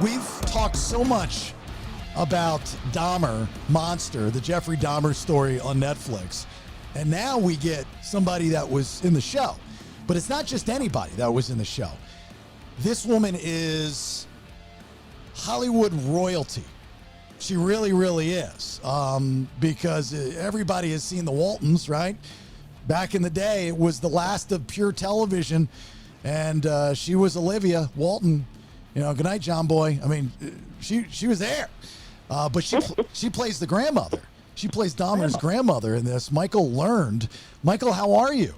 We've talked so much about Dahmer, Monster, the Jeffrey Dahmer story on Netflix. And now we get somebody that was in the show. But it's not just anybody that was in the show. This woman is Hollywood royalty. She really, really is. Because everybody has seen the Waltons, right? Back in the day, it was the last of pure television. And she was Olivia Walton. You know, good night, John Boy. I mean, she was there. But she plays the grandmother. She plays Dahmer's grandmother in this. Michael Learned. Michael, how are you?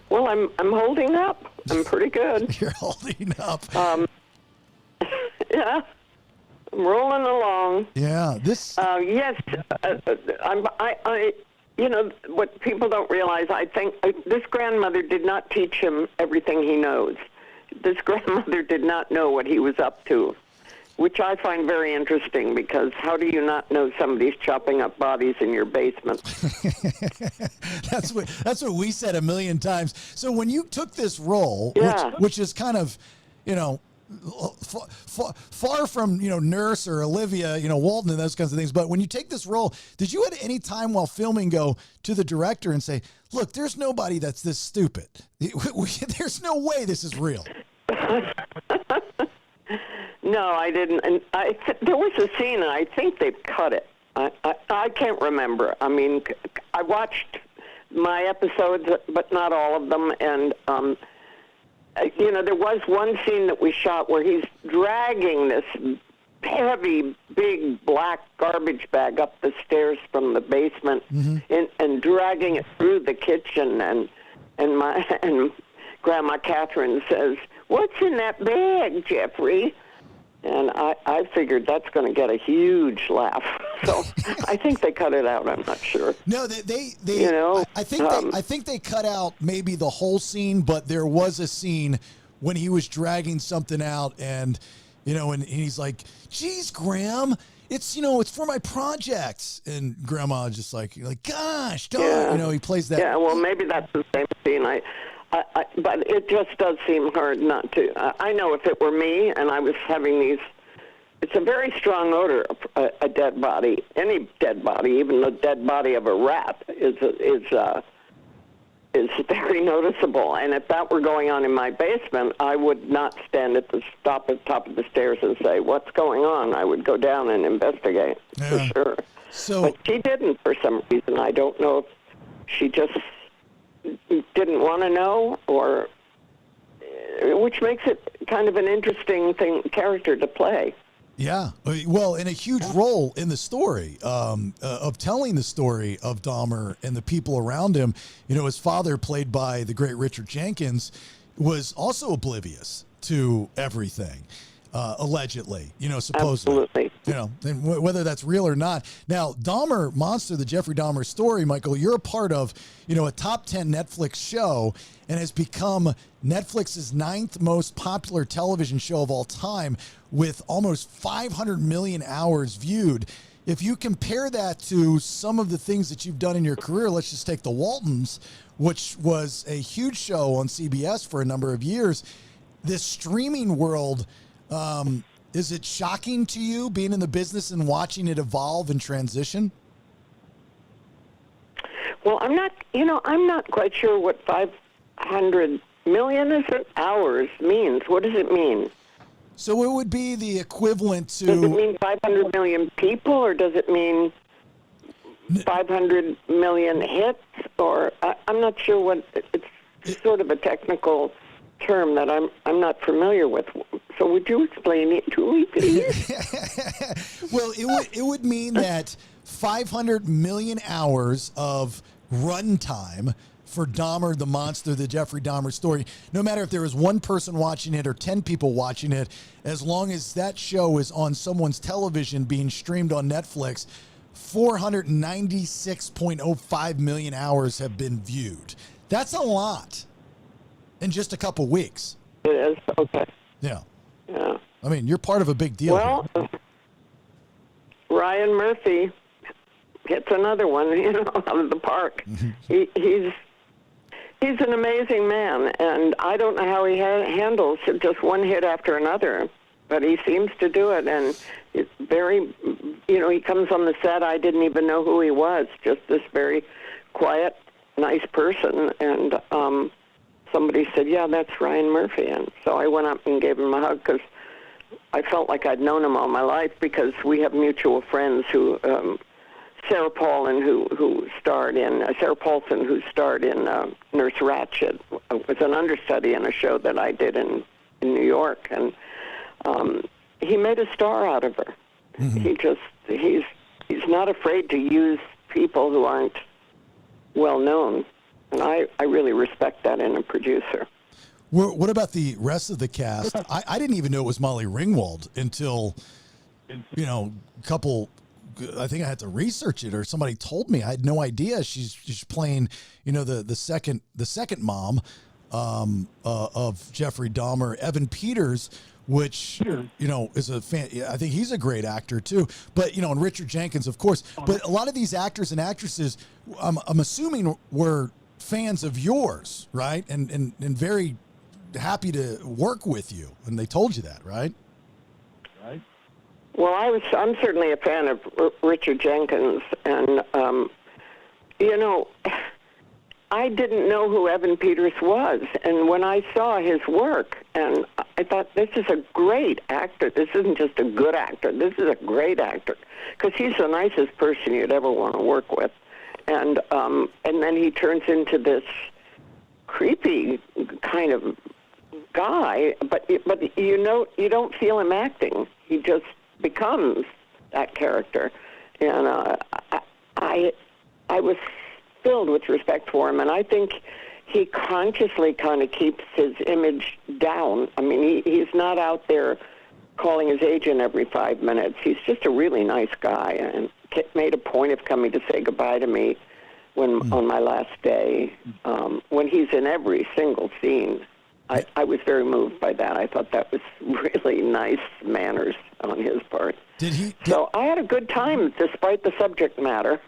Well, I'm holding up. I'm pretty good. You're holding up. Yeah, I'm rolling along. Yeah, this. Yes, I. You know what people don't realize. I think this grandmother did not teach him everything he knows. This grandmother did not know what he was up to, which I find very interesting, because how do you not know somebody's chopping up bodies in your basement? That's what we said a million times. So when you took this role, which is kind of, you know, far from, you know, Nurse or Olivia, you know, Walton and those kinds of things, but when you take this role, did you at any time while filming go to the director and say, look, there's nobody that's this stupid. There's no way this is real. No, I didn't. And there was a scene, and I think they've cut it. I can't remember. I mean, I watched my episodes, but not all of them. And, you know, there was one scene that we shot where he's dragging this heavy, big black garbage bag up the stairs from the basement, and dragging it through the kitchen. And Grandma Catherine says, "What's in that bag, Jeffrey?" And I figured that's going to get a huge laugh. So I think they cut it out. I'm not sure. No, they you know, I think they cut out maybe the whole scene, but there was a scene when he was dragging something out, and you know, and he's like, "Geez, Graham, it's, you know, it's for my project." And Grandma just like gosh, don't, you know, he plays that. Yeah, well, maybe that's the same scene. But it just does seem hard not to. I know if it were me and I was having these, it's a very strong odor, a dead body. Any dead body, even the dead body of a rat, is very noticeable. And if that were going on in my basement, I would not stand at the top of the stairs and say, "What's going on?" I would go down and investigate, for sure. But she didn't for some reason. I don't know if she just didn't want to know, or which makes it kind of an interesting character to play. Yeah, well, and a huge role in the story of telling the story of Dahmer and the people around him. You know, his father, played by the great Richard Jenkins, was also oblivious to everything, allegedly. You know, supposedly. Absolutely. You know, and whether that's real or not. Now, Dahmer, Monster, the Jeffrey Dahmer story, Michael, you're a part of, you know, a top 10 Netflix show, and has become Netflix's 9th most popular television show of all time, with almost 500 million hours viewed. If you compare that to some of the things that you've done in your career, let's just take The Waltons, which was a huge show on CBS for a number of years. This streaming world, is it shocking to you, being in the business and watching it evolve and transition? Well, I'm not quite sure what 500 million hours means. What does it mean? So it would be the equivalent to... Does it mean 500 million people, or does it mean 500 million hits? Or I'm not sure what... It's sort of a technical term that I'm not familiar with. So would you explain it to me, please? Well, it would mean that 500 million hours of runtime for Dahmer, the Monster, the Jeffrey Dahmer story, no matter if there is one person watching it or 10 people watching it, as long as that show is on someone's television being streamed on Netflix, 496.05 million hours have been viewed. That's a lot in just a couple weeks. It is? Okay. Yeah. Yeah. I mean, you're part of a big deal. Well, Ryan Murphy gets another one, you know, out of the park. He's He's an amazing man, and I don't know how he handles just one hit after another, but he seems to do it, and it's very, he comes on the set, I didn't even know who he was, just this very quiet, nice person, and somebody said, yeah, that's Ryan Murphy, and so I went up and gave him a hug, because I felt like I'd known him all my life, because we have mutual friends who... Sarah Paulson, who starred in Nurse Ratched, was an understudy in a show that I did in New York, and he made a star out of her. Mm-hmm. He's not afraid to use people who aren't well known, and I really respect that in a producer. What about the rest of the cast? I didn't even know it was Molly Ringwald until a couple. I think I had to research it, or somebody told me. I had no idea she's playing, the second mom of Jeffrey Dahmer, Evan Peters, which is a fan. I think he's a great actor too. But and Richard Jenkins, of course. But a lot of these actors and actresses, I'm assuming, were fans of yours, right? And very happy to work with you, and they told you that, right? Well, I'm certainly a fan of Richard Jenkins, and I didn't know who Evan Peters was, and when I saw his work, and I thought, this is a great actor. This isn't just a good actor. This is a great actor, because he's the nicest person you'd ever want to work with, and then he turns into this creepy kind of guy, but you don't feel him acting. He just becomes that character, and I was filled with respect for him, and I think he consciously kind of keeps his image down. I mean, he's not out there calling his agent every 5 minutes. He's just a really nice guy, and made a point of coming to say goodbye to me on my last day, when he's in every single scene. I was very moved by that. I thought that was really nice manners on his part. So I had a good time despite the subject matter.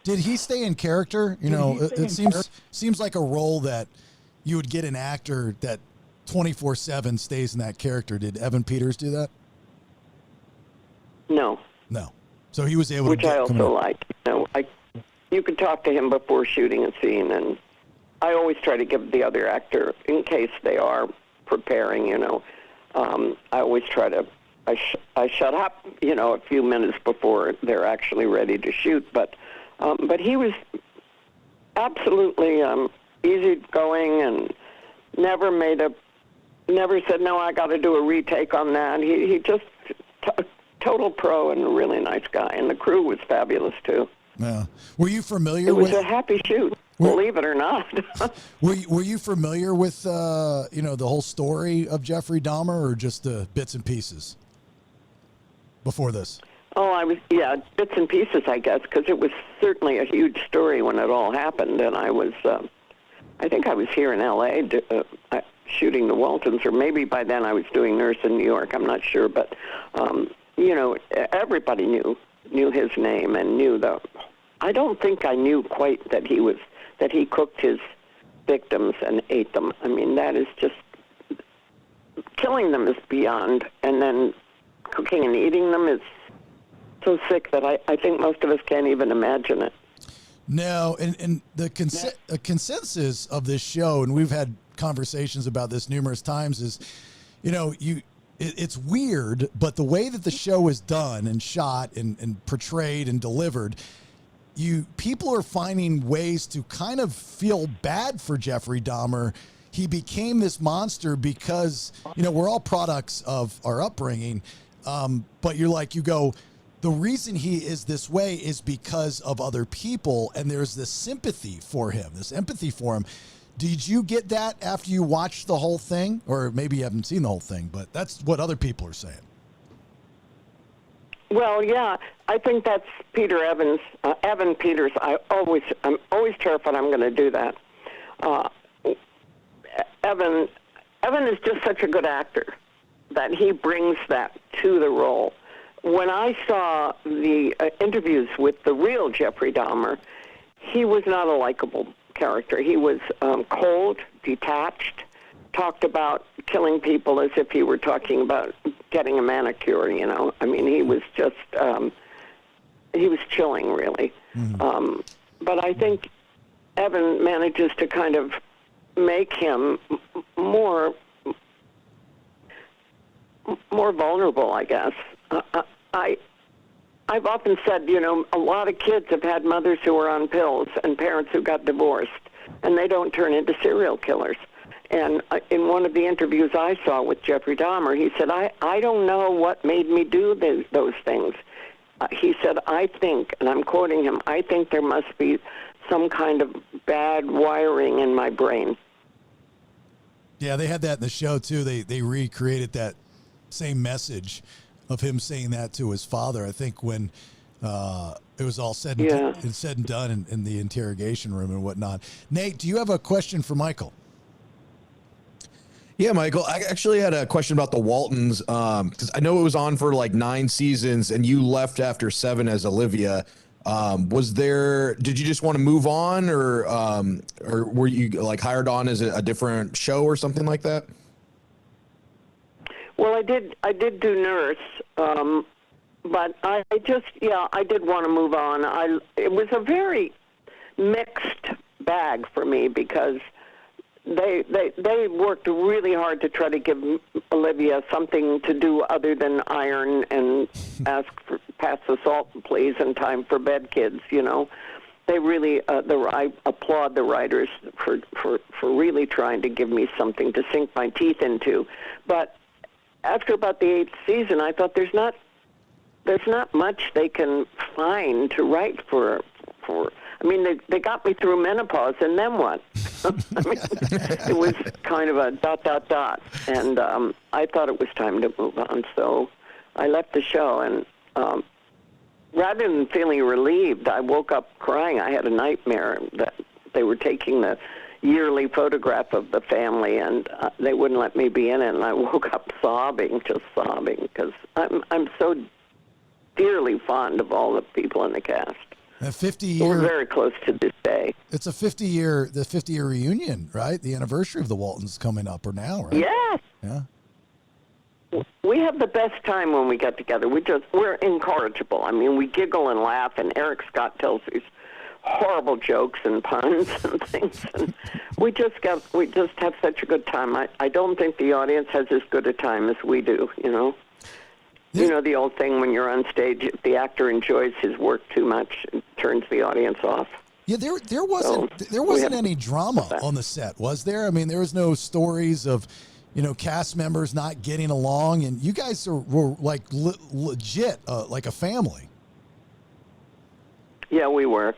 Did he stay in character? It seems like a role that you would get an actor that 24/7 stays in that character. Did Evan Peters do that? No. So he was able to. Which I also like. You could talk to him before shooting a scene, and I always try to give the other actor, in case they are preparing, I always try to, I shut up, a few minutes before they're actually ready to shoot. But he was absolutely easygoing, and never said, no, I got to do a retake on that. He just, total pro and a really nice guy. And the crew was fabulous, too. Yeah. Were you familiar with... It was a happy shoot. Believe it or not. Were you familiar with the whole story of Jeffrey Dahmer, or just the bits and pieces before this? Oh, I was bits and pieces, I guess, because it was certainly a huge story when it all happened, and I was I think I was here in L.A. Shooting The Waltons, or maybe by then I was doing Nurse in New York. I'm not sure, but everybody knew his name and knew the. I don't think I knew quite that he cooked his victims and ate them. I mean, that is just, killing them is beyond, and then cooking and eating them is so sick that I think most of us can't even imagine it. No, and the consensus of this show, and we've had conversations about this numerous times, is, it's weird, but the way that the show is done and shot and portrayed and delivered, people are finding ways to kind of feel bad for Jeffrey Dahmer. He became this monster because, we're all products of our upbringing. But you go, the reason he is this way is because of other people. And there's this sympathy for him, this empathy for him. Did you get that after you watched the whole thing? Or maybe you haven't seen the whole thing, but that's what other people are saying. Well, yeah, I think that's Peter Evans, Evan Peters. I'm always terrified I'm going to do that. Evan is just such a good actor that he brings that to the role. When I saw the interviews with the real Jeffrey Dahmer, he was not a likable character. He was cold, detached, talked about killing people as if he were talking about getting a manicure, you know. I mean, he was just, he was chilling, really. But I think Evan manages to kind of make him more vulnerable, I guess. I've often said, you know, a lot of kids have had mothers who were on pills and parents who got divorced, and they don't turn into serial killers. And in one of the interviews I saw with Jeffrey Dahmer, he said, I don't know what made me do those things. He said, I think, and I'm quoting him, I think there must be some kind of bad wiring in my brain. Yeah, they had that in the show, too. They recreated that same message of him saying that to his father, I think, when it was all said and done in the interrogation room and whatnot. Nate, do you have a question for Michael? Yeah, Michael, I actually had a question about the Waltons, because I know it was on for like 9 seasons and you left after 7 as Olivia. Did you just want to move on, or were you like hired on as a different show or something like that? Well, I did do Nurse, but I did want to move on. It was a very mixed bag for me because they worked really hard to try to give Olivia something to do other than iron and ask for pass the salt, please, and time for bed, kids. You know, they really I applaud the writers for really trying to give me something to sink my teeth into. But after about the 8th season, I thought there's not much they can find to write for. I mean, they got me through menopause, and then what? I mean, it was kind of a ... And I thought it was time to move on, so I left the show. And rather than feeling relieved, I woke up crying. I had a nightmare that they were taking the yearly photograph of the family, and they wouldn't let me be in it. And I woke up sobbing, because I'm so dearly fond of all the people in the cast. A 50-year. We're very close to this day. It's a 50-year reunion, right? The anniversary of the Waltons coming up, or now, right? Yes. Yeah. We have the best time when we get together. We're incorrigible. I mean, we giggle and laugh, and Eric Scott tells these horrible jokes and puns and things, and we just have such a good time. I don't think the audience has as good a time as we do, you know. You know the old thing when you're on stage, if the actor enjoys his work too much, it turns the audience off. Yeah, there wasn't any drama on the set, was there? I mean, there was no stories of, you know, cast members not getting along, and you guys were like legit, like a family. Yeah, we were.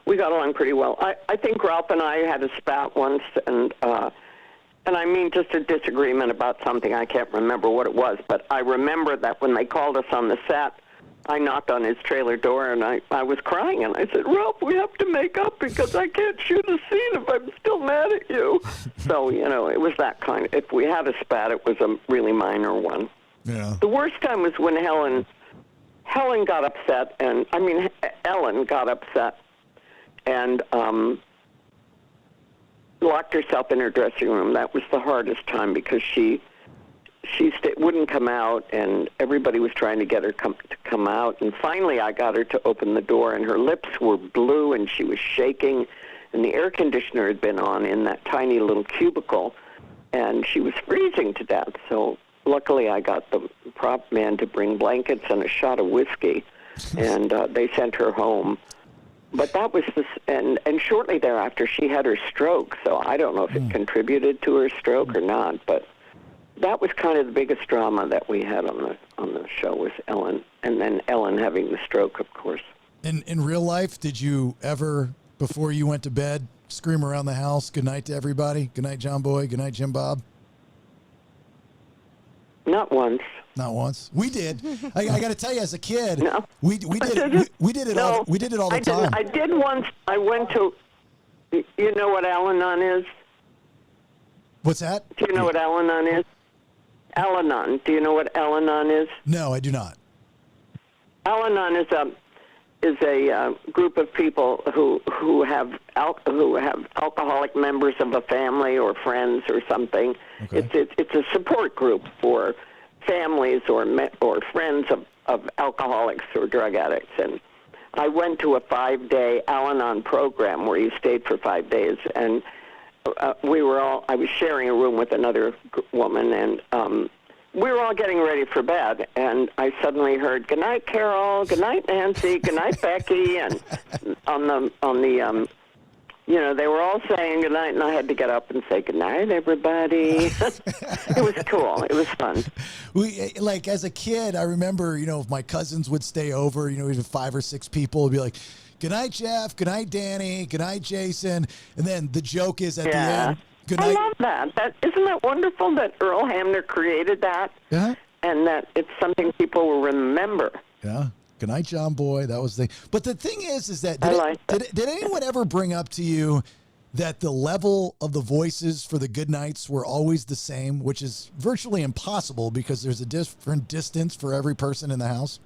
We got along pretty well. I think Ralph and I had a spat once, and I mean just a disagreement about something. I can't remember what it was, but I remember that when they called us on the set, I knocked on his trailer door, and I was crying, and I said, Ralph, we have to make up because I can't shoot a scene if I'm still mad at you. So, you know, it was that kind of, if we had a spat, it was a really minor one. Yeah. The worst time was when Helen got upset, and, I mean, Ellen got upset, and locked herself in her dressing room. That was the hardest time because she wouldn't come out, and everybody was trying to get her to come out. And finally, I got her to open the door, and her lips were blue, and she was shaking, and the air conditioner had been on in that tiny little cubicle, and she was freezing to death. So luckily, I got the prop man to bring blankets and a shot of whiskey, and they sent her home. But that was and shortly thereafter, she had her stroke. So I don't know if it contributed to her stroke or not, but that was kind of the biggest drama that we had on the show was Ellen, and then Ellen having the stroke, of course. In real life, did you ever, before you went to bed, scream around the house, "Good night" to everybody? Good night, John Boy. Good night, Jim Bob. Not once. Not once. We did. I got to tell you, as a kid, no. we did it all. We did it all the time. I did once. I went to. You know what Al-Anon is? What's that? Do you know what Al-Anon is? Al-Anon. Do you know what Al-Anon is? No, I do not. Al-Anon is is a group of people who have alcoholic members of a family or friends or something. Okay. It's a support group for families or friends of alcoholics or drug addicts. And I went to a 5-day Al-Anon program where you stayed for 5 days, and I was sharing a room with another woman, and we were all getting ready for bed, and I suddenly heard, "Good night, Carol. Good night, Nancy. Good night, Becky." And on the they were all saying good night, and I had to get up and say good night, everybody. It was cool. It was fun. Like as a kid, I remember, if my cousins would stay over, even 5 or 6 people would be like, "Good night, Jeff. Good night, Danny. Good night, Jason." And then the joke is at the end, "Good I night." love that. Isn't that wonderful that Earl Hamner created that? Yeah. And that it's something people will remember. Yeah. Good night, John Boy. That was the. But the thing is that did anyone ever bring up to you that the level of the voices for the good nights were always the same, which is virtually impossible because there's a different distance for every person in the house?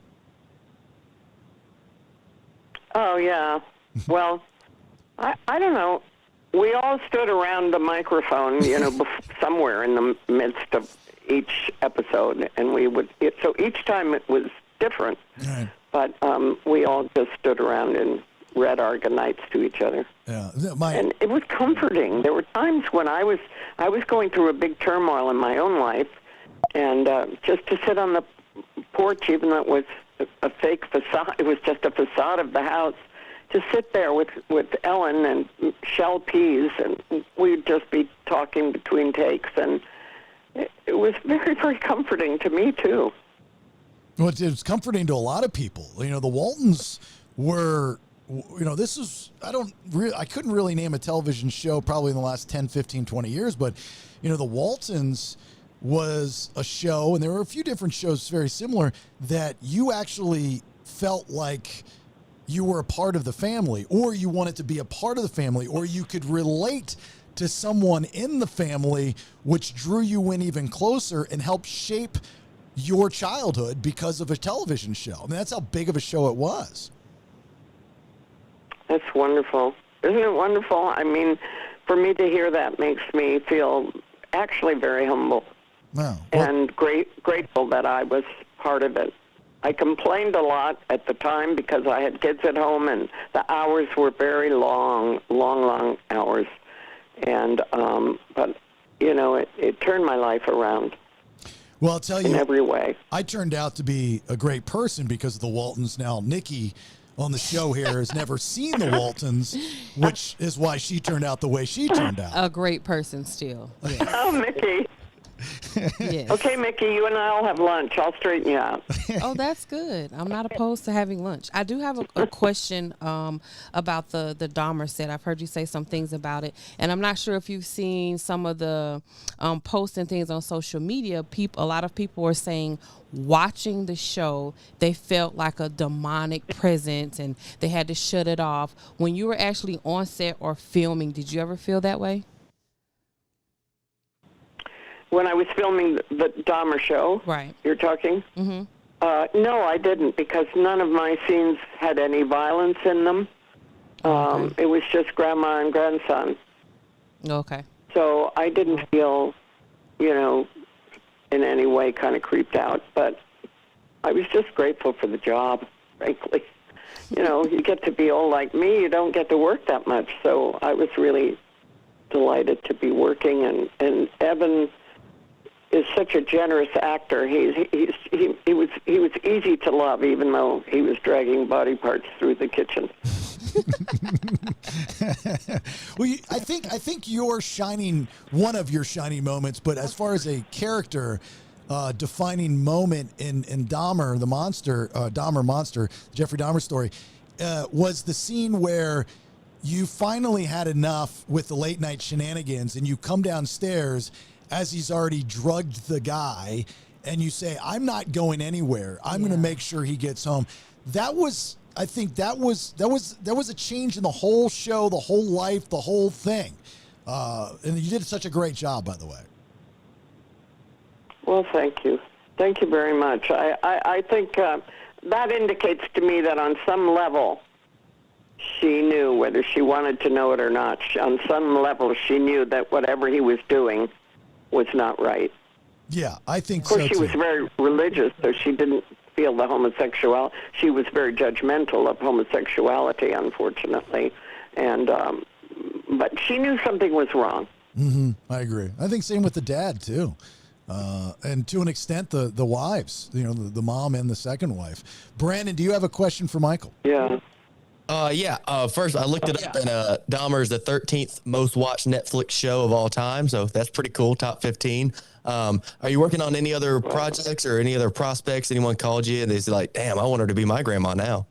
Oh, yeah. Well, I don't know. We all stood around the microphone, somewhere in the midst of each episode, and so each time it was different. Right. But we all just stood around and read our goodnights to each other. Yeah. And it was comforting. There were times when I was going through a big turmoil in my own life, and just to sit on the porch, even though it was a fake facade, it was just a facade of the house, to sit there with Ellen and shell peas, and we'd just be talking between takes, and it was very, very comforting to me, too. Well, it's comforting to a lot of people. The Waltons were, this is, I couldn't really name a television show probably in the last 10, 15, 20 years, but, the Waltons was a show, and there were a few different shows very similar, that you actually felt like you were a part of the family, or you wanted to be a part of the family, or you could relate to someone in the family, which drew you in even closer and helped shape your childhood because of a television show. I mean, that's how big of a show it was. That's wonderful. Isn't it wonderful? I mean, for me to hear that makes me feel actually very humble. Wow. And grateful that I was part of it. I complained a lot at the time because I had kids at home, and the hours were very long hours. And but it turned my life around. Well, I'll tell you, in every way. I turned out to be a great person because of the Waltons. Now, Nikki on the show here has never seen the Waltons, which is why she turned out the way she turned out. A great person still. Yes. Oh, Mickey. Yes. Okay, Mickey, you and I will have lunch. I'll straighten you out. Oh, that's good. I'm not opposed to having lunch. I do have a question about the Dahmer set. I've heard you say some things about it, and I'm not sure if you've seen some of the posts and things on social media. A lot of people were saying watching the show, they felt like a demonic presence, and they had to shut it off. When you were actually on set or filming, did you ever feel that way? When I was filming the Dahmer show, right? You're talking? Mm-hmm. No, I didn't, because none of my scenes had any violence in them. Okay. It was just grandma and grandson. Okay. So I didn't feel, in any way kind of creeped out. But I was just grateful for the job, frankly. You get to be old like me, you don't get to work that much. So I was really delighted to be working. And Evan is such a generous actor. He was easy to love, even though he was dragging body parts through the kitchen. Well, I think you're one of your shining moments, but as far as a character defining moment in Dahmer, the monster, Dahmer monster, Jeffrey Dahmer story, was the scene where you finally had enough with the late night shenanigans, and you come downstairs as he's already drugged the guy, and you say, "I'm not going anywhere. I'm going to make sure he gets home." I think that was a change in the whole show, the whole life, the whole thing. And you did such a great job, by the way. Well, thank you. Thank you very much. I think that indicates to me that on some level, she knew, whether she wanted to know it or not. On some level, she knew that whatever he was doing was not right. Yeah, I think Of course, so she too. was very religious, so she didn't feel the homosexual. She was very judgmental of homosexuality, unfortunately, and but she knew something was wrong. I agree. I think same with the dad too, and to an extent the wives. You know, the mom and the second wife. Brandon, do you have a question for Michael? Yeah. First, I looked it up, and Dahmer is the 13th most watched Netflix show of all time, so that's pretty cool. Top 15. Are you working on any other projects or any other prospects? Anyone called you and they're like, "Damn, I want her to be my grandma now."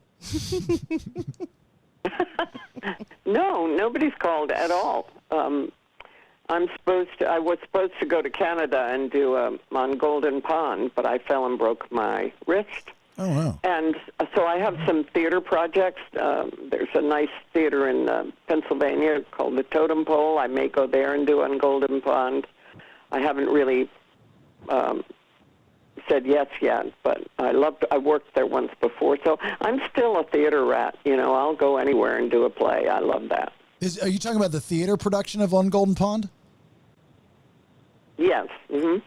No, nobody's called at all. I was supposed to go to Canada and do on Golden Pond, but I fell and broke my wrist. Oh wow. And so I have some theater projects. There's a nice theater in Pennsylvania called the Totem Pole. I may go there and do on Golden Pond. I haven't really said yes yet, but I worked there once before, so I'm still a theater rat. You know, I'll go anywhere and do a play. I love that. Are you talking about the theater production of On Golden Pond? Yes.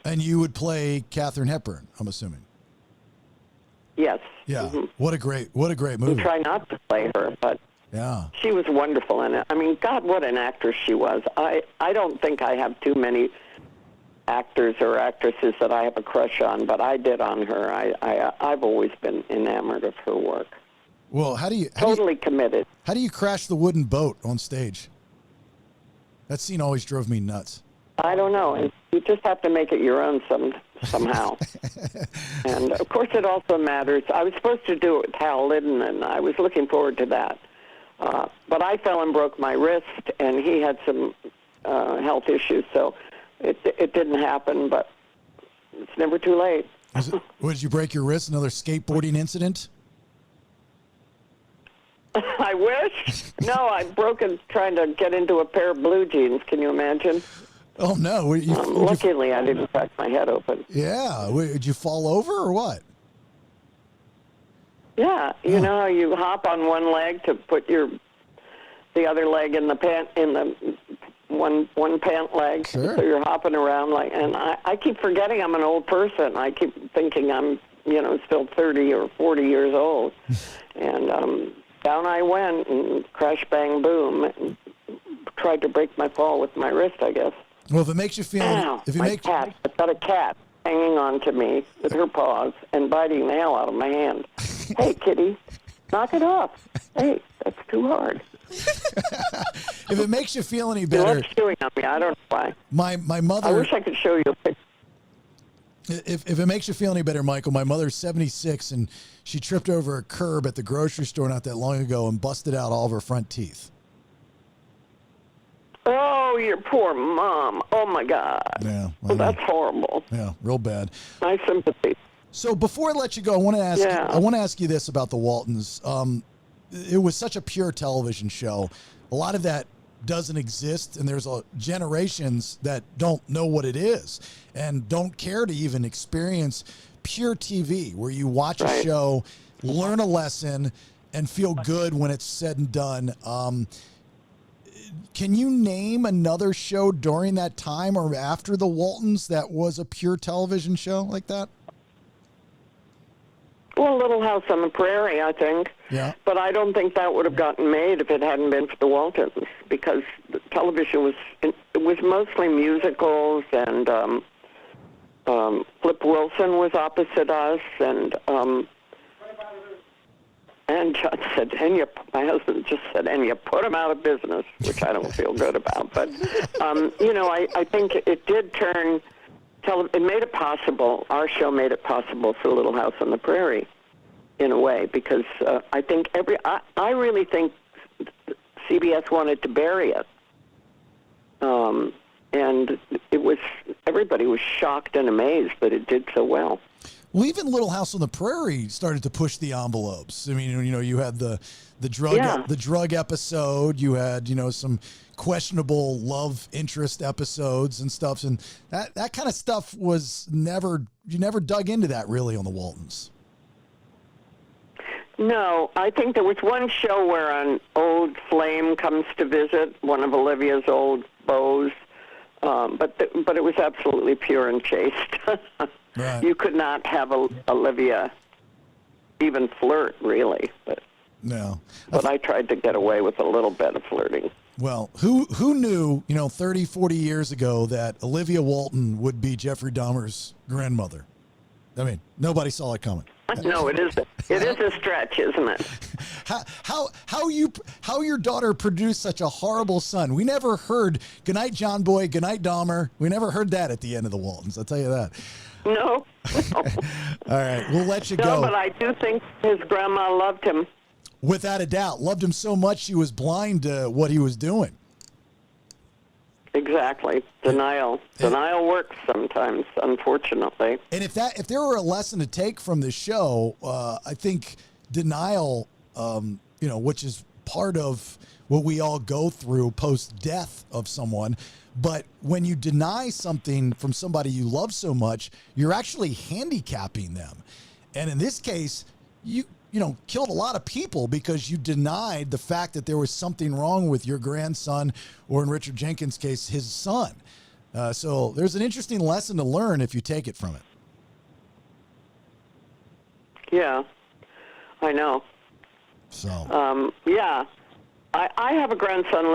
And you would play Katharine Hepburn, I'm assuming. Yes. Yeah. What a great movie. Try not to play her, but Yeah. she was wonderful in it. I mean, God, what an actress she was. I don't think I have too many actors or actresses that I have a crush on, but I did on her. I've always been enamored of her work. Well, how do you Committed. how do you crash the wooden boat on stage? That scene always drove me nuts. I don't know. And you just have to make it your own somehow. And, of course, it also matters. I was supposed to do it with Hal Linden, and I was looking forward to that. But I fell and broke my wrist, and he had some health issues, so it didn't happen, but it's never too late. Did you break your wrist? Another skateboarding incident? I wish. No, I broke it trying to get into a pair of blue jeans. Can you imagine? Oh no! Luckily, I didn't crack my head open. Yeah. Did you fall over or what? Yeah, you know how you hop on one leg to put the other leg in the one pant leg. Sure. So you're hopping around and I keep forgetting I'm an old person. I keep thinking I'm still 30 or 40 years old, and down I went and crash bang boom. And tried to break my fall with my wrist, I guess. Well, if it makes you feel, cat. I've got a cat hanging on to me with her paws and biting the hell out of my hand. Hey, kitty, knock it off. Hey, that's too hard. if it makes you feel any She better, loves chewing on me. I don't know why. my mother. I wish I could show you a picture. If it makes you feel any better, Michael, my mother's 76 and she tripped over a curb at the grocery store not that long ago and busted out all of her front teeth. Oh, your poor mom. Oh, my God. Yeah. Well, that's horrible. Yeah, real bad. My sympathy. So before I let you go, I want to ask you this about the Waltons. It was such a pure television show. A lot of that doesn't exist, and there's generations that don't know what it is and don't care to even experience pure TV, where you watch a show, learn a lesson, and feel good when it's said and done. Can you name another show during that time or after the Waltons that was a pure television show like that? Well, Little House on the Prairie, I think. Yeah. But I don't think that would have gotten made if it hadn't been for the Waltons, because the television was mostly musicals, and Flip Wilson was opposite us, and John said, my husband just said, and you put him out of business, which I don't feel good about. But, I think it did turn, it made it possible, our show made it possible for Little House on the Prairie, in a way, because I think I really think CBS wanted to bury it. And everybody was shocked and amazed that it did so well. Well, even Little House on the Prairie started to push the envelopes. I mean, you had the drug episode, you had some questionable love interest episodes and stuff, and that kind of stuff was never dug into that really on the Waltons. No, I think there was one show where an old flame comes to visit, one of Olivia's old beaux, but it was absolutely pure and chaste. Right. You could not have Olivia even flirt, really. No. But I tried to get away with a little bit of flirting. Well, who knew, 30, 40 years ago that Olivia Walton would be Jeffrey Dahmer's grandmother? I mean, nobody saw it coming. No, it is a stretch, isn't it? How your daughter produced such a horrible son? We never heard "Goodnight, John Boy," "Goodnight, Dahmer." We never heard that at the end of the Waltons. I'll tell you that. No. All right, we'll let you No, go. but I do think his grandma loved him. Without a doubt, loved him so much she was blind to what he was doing. Exactly. Denial works sometimes, unfortunately. And if there were a lesson to take from this show, I think denial, which is part of what we all go through post-death of someone. But when you deny something from somebody you love so much, you're actually handicapping them. And in this case, you killed a lot of people because you denied the fact that there was something wrong with your grandson, or in Richard Jenkins' case, his son. So there's an interesting lesson to learn if you take it from it. Yeah, I know. So, Yeah. I have a grandson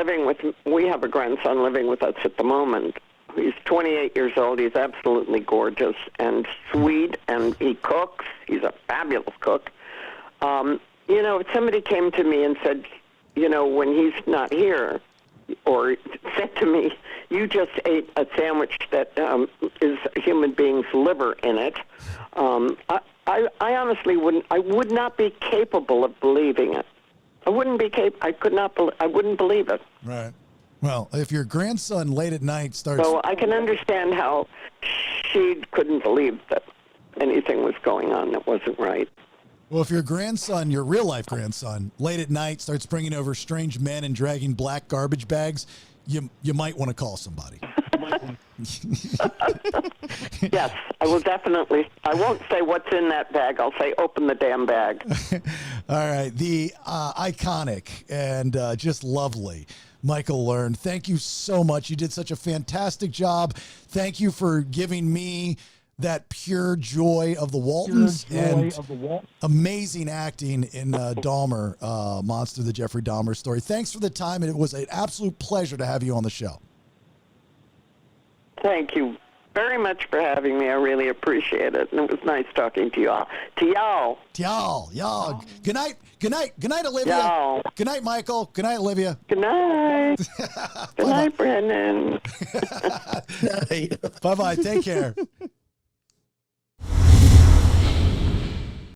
we have a grandson living with us at the moment. He's 28 years old. He's absolutely gorgeous and sweet, and he cooks. He's a fabulous cook. If somebody came to me and said, when he's not here, or said to me, you just ate a sandwich that is a human being's liver in it, I honestly would not be capable of believing it. I wouldn't be I wouldn't believe it. right. Well, if your grandson late at night starts... So I can understand how she couldn't believe that anything was going on that wasn't right. Well, if your grandson, your real-life grandson, late at night starts bringing over strange men and dragging black garbage bags, you might want to call somebody. Yes, I will definitely. I won't say what's in that bag. I'll say open the damn bag. All right. The iconic and just lovely Michael Learn, thank you so much. You did such a fantastic job. Thank you for giving me that pure joy of the Waltons amazing acting in Dahmer, Monster, the Jeffrey Dahmer story. Thanks for the time, and it was an absolute pleasure to have you on the show. Thank you very much for having me. I really appreciate it, and it was nice talking to you all. To y'all. Y'all. Good night. Good night, Olivia. Y'all. Good night, Michael. Good night, Olivia. Good night. Good night, Brendan. Bye-bye. Take care.